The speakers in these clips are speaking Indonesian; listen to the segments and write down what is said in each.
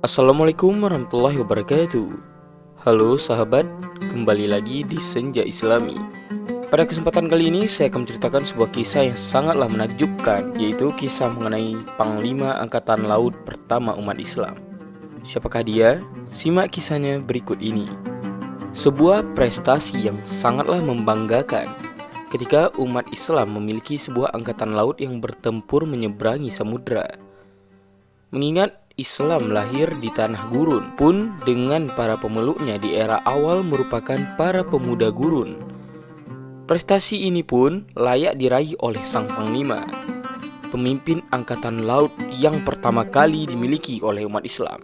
Assalamualaikum warahmatullahi wabarakatuh. Halo sahabat, kembali lagi di Senja Islami. Pada kesempatan kali ini saya akan menceritakan sebuah kisah yang sangatlah menakjubkan, yaitu kisah mengenai Panglima Angkatan Laut pertama umat Islam. Siapakah dia? Simak kisahnya berikut ini. Sebuah prestasi yang sangatlah membanggakan ketika umat Islam memiliki sebuah angkatan laut yang bertempur menyeberangi samudra. Mengingat Islam lahir di tanah gurun, pun dengan para pemeluknya di era awal merupakan para pemuda gurun. Prestasi ini pun layak diraih oleh sang panglima, pemimpin angkatan laut yang pertama kali dimiliki oleh umat Islam.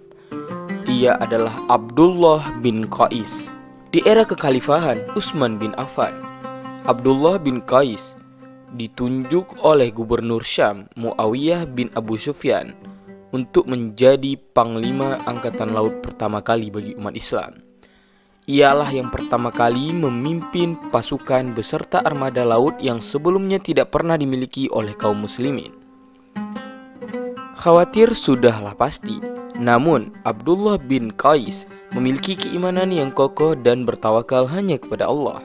Ia adalah Abdullah bin Qais. Di era kekhalifahan Utsman bin Affan, Abdullah bin Qais ditunjuk oleh gubernur Syam Muawiyah bin Abu Sufyan untuk menjadi panglima angkatan laut pertama kali bagi umat Islam. Ialah yang pertama kali memimpin pasukan beserta armada laut yang sebelumnya tidak pernah dimiliki oleh kaum muslimin. Khawatir sudahlah pasti, namun Abdullah bin Qais memiliki keimanan yang kokoh dan bertawakal hanya kepada Allah.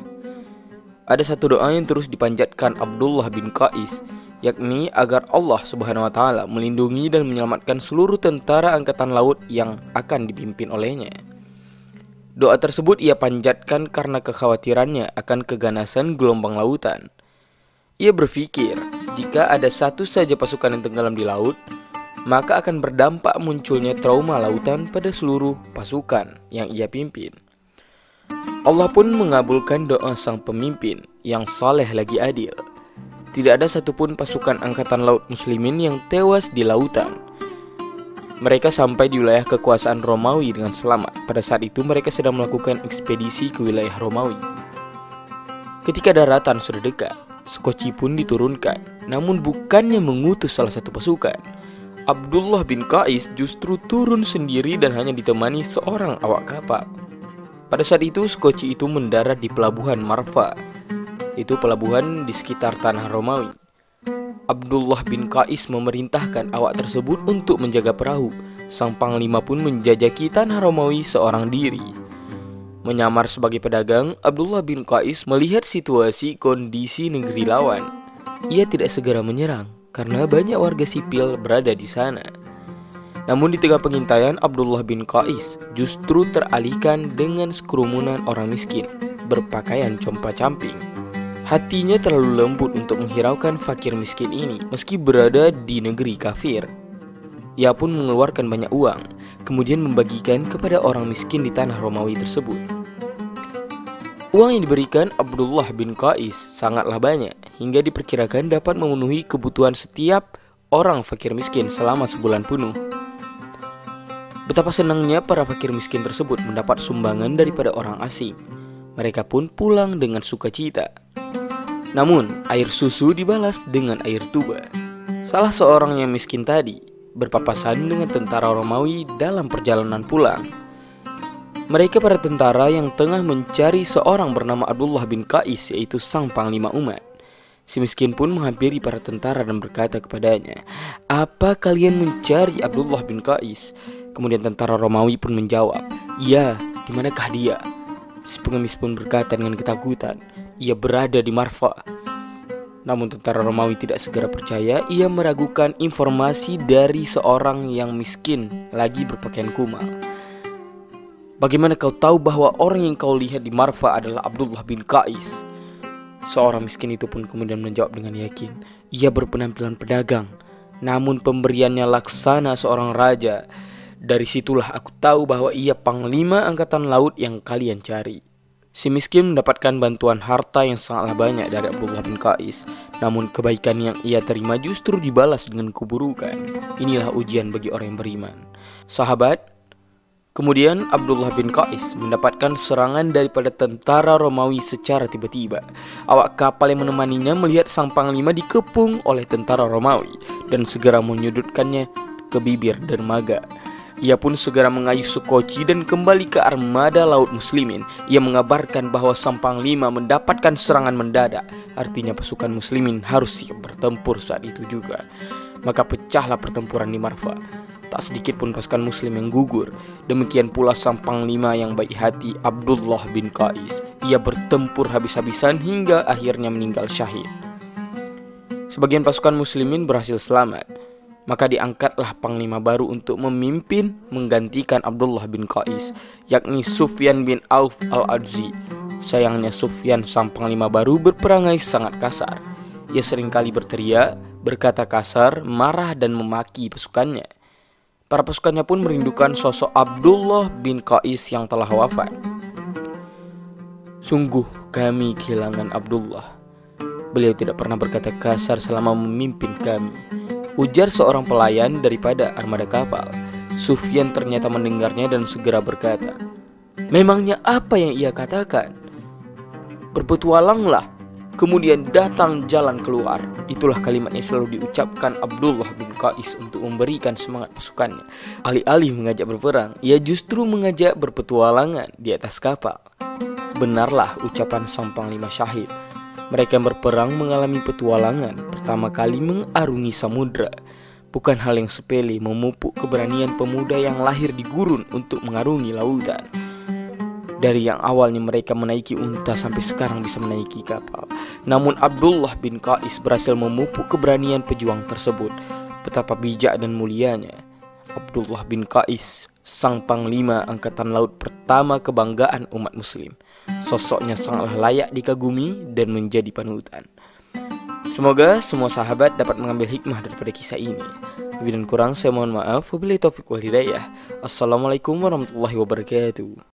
Ada satu doa yang terus dipanjatkan Abdullah bin Qais, yakni agar Allah Subhanahu wa Ta'ala melindungi dan menyelamatkan seluruh tentara angkatan laut yang akan dipimpin olehnya. Doa tersebut ia panjatkan karena kekhawatirannya akan keganasan gelombang lautan. Ia berpikir, jika ada satu saja pasukan yang tenggelam di laut, maka akan berdampak munculnya trauma lautan pada seluruh pasukan yang ia pimpin. Allah pun mengabulkan doa sang pemimpin yang saleh lagi adil. Tidak ada satupun pasukan angkatan laut muslimin yang tewas di lautan. Mereka sampai di wilayah kekuasaan Romawi dengan selamat. Pada saat itu mereka sedang melakukan ekspedisi ke wilayah Romawi. Ketika daratan sudah dekat, skoci pun diturunkan. Namun bukannya mengutus salah satu pasukan, Abdullah bin Qais justru turun sendiri dan hanya ditemani seorang awak kapal. Pada saat itu skoci itu mendarat di pelabuhan Marfa, itu pelabuhan di sekitar tanah Romawi. Abdullah bin Qais memerintahkan awak tersebut untuk menjaga perahu. Sang panglima pun menjajaki tanah Romawi seorang diri. Menyamar sebagai pedagang, Abdullah bin Qais melihat situasi kondisi negeri lawan. Ia tidak segera menyerang karena banyak warga sipil berada di sana. Namun di tengah pengintaian, Abdullah bin Qais justru teralihkan dengan sekerumunan orang miskin berpakaian compang-camping. Hatinya terlalu lembut untuk menghiraukan fakir miskin ini. Meski berada di negeri kafir, ia pun mengeluarkan banyak uang, kemudian membagikan kepada orang miskin di tanah Romawi tersebut. Uang yang diberikan Abdullah bin Qais sangatlah banyak, hingga diperkirakan dapat memenuhi kebutuhan setiap orang fakir miskin selama sebulan penuh. Betapa senangnya para fakir miskin tersebut mendapat sumbangan daripada orang asing. Mereka pun pulang dengan sukacita. Namun, air susu dibalas dengan air tuba. Salah seorang yang miskin tadi berpapasan dengan tentara Romawi dalam perjalanan pulang. Mereka para tentara yang tengah mencari seorang bernama Abdullah bin Qais, yaitu sang panglima umat. Si miskin pun menghampiri para tentara dan berkata kepadanya, "Apa kalian mencari Abdullah bin Qais?" Kemudian tentara Romawi pun menjawab, "Ya, di manakah dia?" Si pengemis pun berkata dengan ketakutan, "Ia berada di Marfa." Namun tentara Romawi tidak segera percaya. Ia meragukan informasi dari seorang yang miskin lagi berpakaian kumal. "Bagaimana kau tahu bahwa orang yang kau lihat di Marfa adalah Abdullah bin Qais?" Seorang miskin itu pun kemudian menjawab dengan yakin, "Ia berpenampilan pedagang, namun pemberiannya laksana seorang raja. Dari situlah aku tahu bahwa ia panglima angkatan laut yang kalian cari." Si miskin mendapatkan bantuan harta yang sangatlah banyak dari Abdullah bin Qais. Namun kebaikan yang ia terima justru dibalas dengan keburukan. Inilah ujian bagi orang yang beriman. Sahabat, kemudian Abdullah bin Qais mendapatkan serangan daripada tentara Romawi secara tiba-tiba. Awak kapal yang menemaninya melihat sang panglima dikepung oleh tentara Romawi dan segera menyudutkannya ke bibir dermaga. Ia pun segera mengayuh skoci dan kembali ke armada laut muslimin. Ia mengabarkan bahwa sang panglima mendapatkan serangan mendadak. Artinya pasukan muslimin harus siap bertempur saat itu juga. Maka pecahlah pertempuran di Marfa. tak sedikit pun pasukan muslim yang gugur. Demikian pula sang panglima yang baik hati, Abdullah bin Qais. Ia bertempur habis-habisan hingga akhirnya meninggal syahid. Sebagian pasukan muslimin berhasil selamat. Maka diangkatlah panglima baru untuk memimpin menggantikan Abdullah bin Qais, yakni Sufyan bin Auf al-Adzi. Sayangnya Sufyan sang panglima baru berperangai sangat kasar. Ia seringkali berteriak, berkata kasar, marah dan memaki pasukannya. Para pasukannya pun merindukan sosok Abdullah bin Qais yang telah wafat. Sungguh kami kehilangan Abdullah. Beliau tidak pernah berkata kasar selama memimpin kami, ujar seorang pelayan daripada armada kapal. Sufyan ternyata mendengarnya dan segera berkata, "Memangnya apa yang ia katakan? Berpetualanglah, kemudian datang jalan keluar." Itulah kalimat yang selalu diucapkan Abdullah bin Qais untuk memberikan semangat pasukannya. Alih-alih mengajak berperang, ia justru mengajak berpetualangan di atas kapal. Benarlah ucapan sang panglima syahid. Mereka yang berperang mengalami petualangan pertama kali mengarungi samudra. Bukan hal yang sepele memupuk keberanian pemuda yang lahir di gurun untuk mengarungi lautan. Dari yang awalnya mereka menaiki unta sampai sekarang bisa menaiki kapal. Namun Abdullah bin Qais berhasil memupuk keberanian pejuang tersebut. Betapa bijak dan mulianya Abdullah bin Qais, sang panglima angkatan laut pertama kebanggaan umat muslim. Sosoknya sangatlah layak dikagumi dan menjadi panutan. Semoga semua sahabat dapat mengambil hikmah daripada kisah ini. Lebih dan kurang saya mohon maaf. Wabillahi taufiq wal hidayah. Assalamualaikum warahmatullahi wabarakatuh.